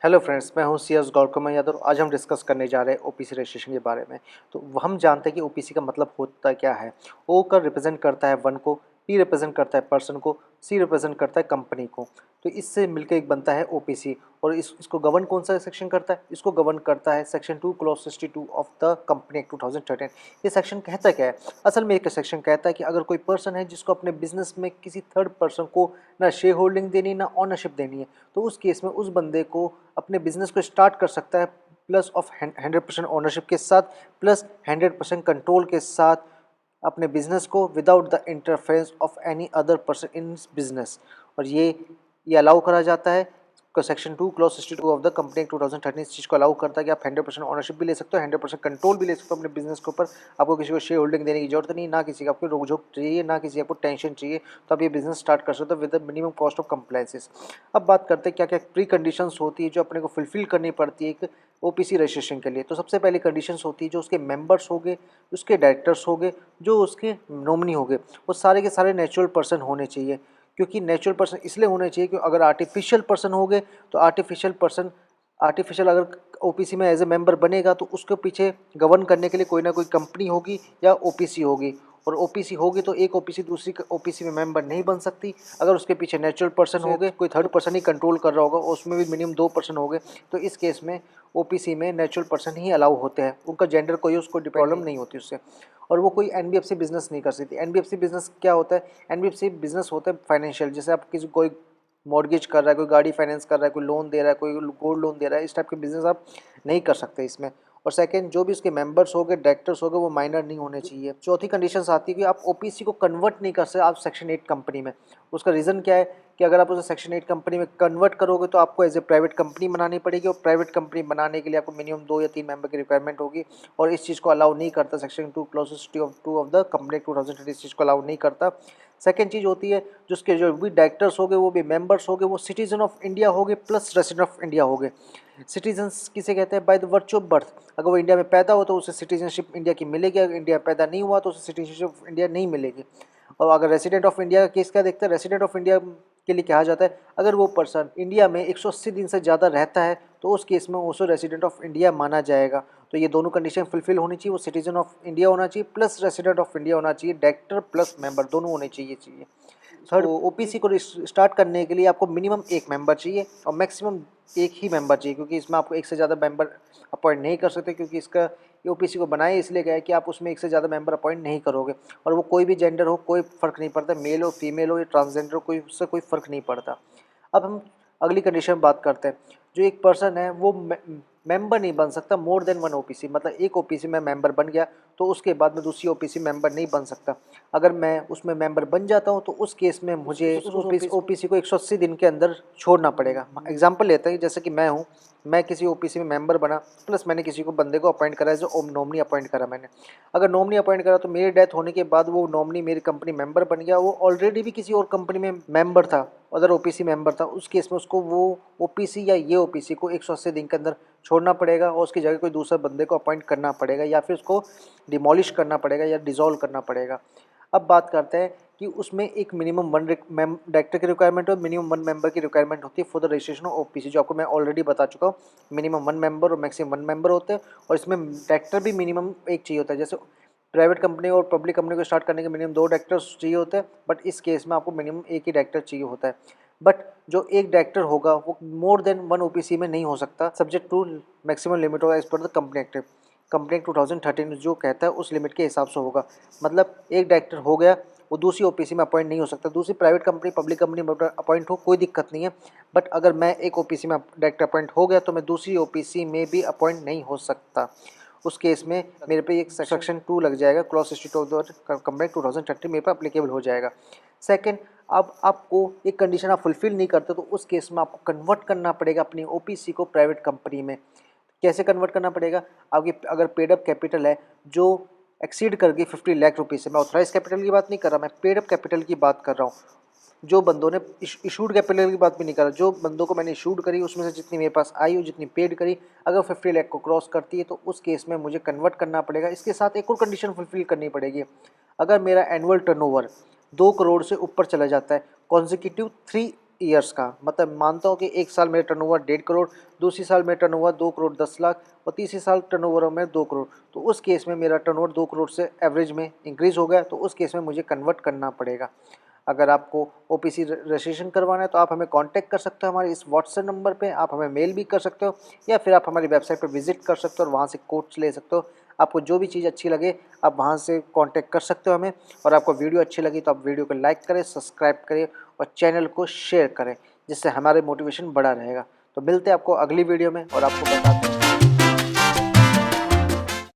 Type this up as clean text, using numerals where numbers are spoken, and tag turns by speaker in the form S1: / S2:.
S1: Hello friends, मैं हूं CS गौरकुमार Yadav. आज हम डिस्कस करने जा रहे हैं ओपीसी रजिस्ट्रेशन के बारे में। तो हम जानते हैं कि ओपीसी का मतलब होता क्या है। ओ का रिप्रेजेंट करता है वन को, पी रिप्रेजेंट करता है पर्सन को, सी रिप्रेजेंट करता है कंपनी को। तो इससे मिलकर एक बनता है ओपीसी। और इसको गवर्न कौन सा सेक्शन करता है? इसको गवर्न करता है section 2 clause 62 of the company act 2013। ये सेक्शन कहता क्या है? असल में एक सेक्शन कहता है कि अगर कोई पर्सन है जिसको अपने बिजनेस में किसी थर्ड पर्सन को ना शेयर होल्डिंग देनी ना ओनरशिप देनी है, तो उस केस में उस बंदे को अपने बिजनेस को स्टार्ट कर सकता है प्लस ऑफ 100% ओनरशिप के साथ, प्लस 100% कंट्रोल के साथ अपने बिजनेस को, without the interference of any other person in business. और ये अलाउ करा जाता है। Section 2 clause 62 of the company 2013 इस चीज़ को अलाउ करता है कि आप 100% ओनरशिप भी ले सकते हो, 100% कंट्रोल भी ले सकते हो अपने बिजनेस के ऊपर। आपको किसी को शेयर होल्डिंग देने की जरूरत नहीं, ना किसी का आपको रोक झोंक चाहिए, ना किसी आपको टेंशन चाहिए। तो आप ये बिजनेस स्टार्ट कर सकते हो with minimum cost of compliances. अब बात करते हैं क्या क्या प्री कंडीशंस होती है जो अपने को फुलफिल करनी पड़ती है एक ओपीसी रजिस्ट्रेशन के लिए। तो सबसे पहली कंडीशंस होती है जो उसके मेंबर्स होंगे, उसके डायरेक्टर्स होंगे, जो उसके नॉमिनी होंगे, वो सारे के सारे नेचुरल पर्सन होने चाहिए। क्योंकि नेचुरल पर्सन इसलिए होने चाहिए कि अगर आर्टिफिशियल पर्सन हो गए तो आर्टिफिशियल अगर ओपीसी में एज ए मेंबर बनेगा तो उसके पीछे गवर्न करने के लिए कोई ना कोई कंपनी होगी या ओपीसी होगी। और ओपीसी होगी तो एक ओपीसी दूसरी ओपीसी में मेंबर नहीं बन सकती। अगर उसके पीछे नेचुरल पर्सन हो गए, कोई थर्ड पर्सन ही कंट्रोल कर रहा होगा, उसमें भी मिनिमम 2 पर्सन हो गए, तो इस केस में ओपीसी में नेचुरल पर्सन ही अलाउ होते हैं। उनका जेंडर कोई उसको प्रॉब्लम नहीं होती उससे। और वो कोई एनबीएफसी बिजनेस नहीं कर सकती। एनबीएफसी बिजनेस क्या होता है? एनबीएफसी बिजनेस होता है फाइनेंशियल। जैसे आप किसी कोई मॉर्गेज कर रहा है, कोई गाड़ी फाइनेंस कर रहा है, कोई लोन दे रहा है, कोई गोल्ड लोन दे रहा है, इस टाइप के बिजनेस आप नहीं कर सकते इसमें। और सेकंड, जो भी उसके मेंबर्स हो गए, डायरेक्टर्स हो गए, वो माइनर नहीं होने चाहिए। चौथी कंडीशंस आती है कि आप ओपीसी को कन्वर्ट नहीं कर सकते आप सेक्शन 8 कंपनी में। उसका रीज़न क्या है कि अगर आप उसे सेक्शन 8 कंपनी में कन्वर्ट करोगे तो आपको एज ए प्राइवेट कंपनी बनानी पड़ेगी। और प्राइवेट कंपनी बनाने के लिए आपको मिनिमम 2 या 3 मेंबर की रिक्वायरमेंट होगी। और इस चीज़ को अलाउ नहीं करता section 2 clause 2 of the company 2020 इस चीज़ को अलाउ नहीं करता। सेकेंड चीज़ होती है जिसके जो भी डायरेक्टर्स हो गए, वो भी मेंबर्स हो गए, वो सिटीजन ऑफ इंडिया हो गए प्लस रेसिडेंट ऑफ इंडिया हो गए। सिटीजन्स किसे कहते हैं? By the virtue of birth. अगर वो इंडिया में पैदा हो तो उसे सिटीजनशिप इंडिया की मिलेगी, अगर इंडिया में पैदा नहीं हुआ तो उसे सिटीजनशिप ऑफ इंडिया नहीं मिलेगी। और अगर रेसिडेंट ऑफ इंडिया का केस क्या देखते हैं? रेसिडेंट ऑफ इंडिया के लिए कहा जाता है अगर वो पर्सन इंडिया में 180 दिन से ज़्यादा रहता है तो उस केस में उसे रेसिडेंट ऑफ इंडिया माना जाएगा। तो ये दोनों कंडीशन फुलफिल होनी चाहिए। वो सिटीजन ऑफ इंडिया होना चाहिए प्लस रेसिडेंट ऑफ इंडिया होना चाहिए, डायरेक्टर प्लस मेंबर दोनों होने चाहिए। थर्ड, ओपीसी को स्टार्ट करने के लिए आपको मिनिमम एक मेंबर चाहिए और मैक्सिमम एक ही मेंबर चाहिए, क्योंकि इसमें आपको एक से ज़्यादा मेंबर अपॉइंट नहीं कर सकते। क्योंकि इसका ये ओपीसी को बनाए इसलिए गया है कि आप उसमें एक से ज़्यादा मेंबर अपॉइंट नहीं करोगे। और वो कोई भी जेंडर हो, कोई फ़र्क नहीं पड़ता, मेल हो, फीमेल हो या ट्रांसजेंडर हो, कोई उससे कोई फ़र्क नहीं पड़ता। अब हम अगली कंडीशन बात करते हैं। जो एक पर्सन है वो मेंबर नहीं बन सकता मोर देन वन ओपीसी। मतलब एक ओपीसी में मेंबर बन गया तो उसके बाद में दूसरी ओपीसी मेंबर नहीं बन सकता। अगर मैं उसमें मेंबर बन जाता हूँ तो उस केस में मुझे उस ओपीसी को 180 दिन के अंदर छोड़ना पड़ेगा। एग्जाम्पल लेते हैं, जैसे कि मैं किसी ओपीसी में मेंबर बना, प्लस मैंने किसी को बंदे को अपॉइंट करा, जो नॉमिनी अपॉइंट करा मैंने। अगर नॉमिनी अपॉइंट करा तो मेरी डेथ होने के बाद वो नॉमिनी मेरी कंपनी मेंबर बन गया, वो ऑलरेडी भी किसी और कंपनी में मेंबर था, अदर ओपीसी मेंबर था। उस केस में उसको वो ओपीसी या ये ओपीसी को 180 दिन के अंदर छोड़ना पड़ेगा और उसकी जगह कोई दूसरे बंदे को अपॉइंट करना पड़ेगा, या फिर उसको डिमोलिश करना पड़ेगा या डिसॉल्व करना पड़ेगा। अब बात करते हैं कि उसमें एक मिनिमम वन डायरेक्टर की रिक्वायरमेंट और मिनिमम वन मेंबर की रिक्वायरमेंट होती है for the registration of OPC, जो आपको मैं ऑलरेडी बता चुका हूँ। मिनिमम वन मेंबर और मैक्सिमम वन मेंबर होते हैं। और इसमें डायरेक्टर भी मिनिमम एक चाहिए होता है। जैसे प्राइवेट कंपनी और पब्लिक कंपनी को स्टार्ट करने के मिनिमम 2 डायरेक्टर्स चाहिए होते हैं, बट इस केस में आपको मिनिमम एक ही डायरेक्टर चाहिए होता है। बट जो एक डायरेक्टर होगा वो मोर देन वन ओपीसी में नहीं हो सकता, सब्जेक्ट टू मैक्सिमम लिमिट होगा as per the company act. Company act 2013 जो कहता है उस लिमिट के हिसाब से होगा। मतलब एक डायरेक्टर हो गया, वो दूसरी ओपीसी में अपॉइंट नहीं हो सकता। दूसरी प्राइवेट कंपनी पब्लिक कंपनी में अपॉइंट हो कोई दिक्कत नहीं है, बट अगर मैं एक ओपीसी में डायरेक्टर अपॉइंट हो गया तो मैं दूसरी ओपीसी में भी अपॉइंट नहीं हो सकता। उस केस में मेरे पे एक सेक्शन 2 लग जाएगा, क्लॉज 62 ऑफ द कंपनी 2030 मेरे पे अप्लीकेबल हो जाएगा। सेकंड, अब आपको एक कंडीशन आप फुलफिल नहीं करते तो उस केस में आपको कन्वर्ट करना पड़ेगा अपनी ओपीसी को प्राइवेट कंपनी में। कैसे कन्वर्ट करना पड़ेगा? आपकी अगर पेड अप कैपिटल है जो एक्सीड कर गई 50 लाख रुपीज़ से, मैं ऑथराइज कैपिटल की बात नहीं कर रहा, मैं पेड अप कैपिटल की बात कर रहा हूँ। जो बंदों ने इशूड कैपिटल की बात भी नहीं कर रहा, जो बंदों को मैंने इशूड करी उसमें से जितनी मेरे पास आई हो, जितनी पेड करी, अगर 50 लाख को क्रॉस करती है तो उस केस में मुझे कन्वर्ट करना पड़ेगा। इसके साथ एक और कंडीशन फुलफिल करनी पड़ेगी। अगर मेरा एनुअल टर्नओवर 2 करोड़ से ऊपर चला जाता है कॉन्जिक्यूटिव 3 ईयर्स का, मतलब मानता हूँ कि एक साल मेरा टर्नओवर 1.5 करोड़, दूसरी साल मेरा टर्नओवर 2 करोड़ 10 लाख और तीसरी साल टर्नओवर में 2 करोड़, तो उस केस में मेरा टर्नओवर 2 करोड़ से एवरेज में इंक्रीज़ हो गया, तो उस केस में मुझे कन्वर्ट करना पड़ेगा। अगर आपको ओपीसी रजिस्ट्रेशन करवाना है तो आप हमें कांटेक्ट कर सकते हो हमारे इस व्हाट्सएप नंबर पे, आप हमें मेल भी कर सकते हो या फिर आप हमारी वेबसाइट पे विजिट कर सकते हो और वहाँ से कोट्स ले सकते हो। आपको जो भी चीज़ अच्छी लगे आप वहाँ से कांटेक्ट कर सकते हो हमें, और आपको वीडियो अच्छी लगी तो आप वीडियो को लाइक करें, सब्सक्राइब करें और चैनल को शेयर करें, जिससे हमारे मोटिवेशन बढ़ा रहेगा। तो मिलते हैं आपको अगली वीडियो में और आपको बताते हैं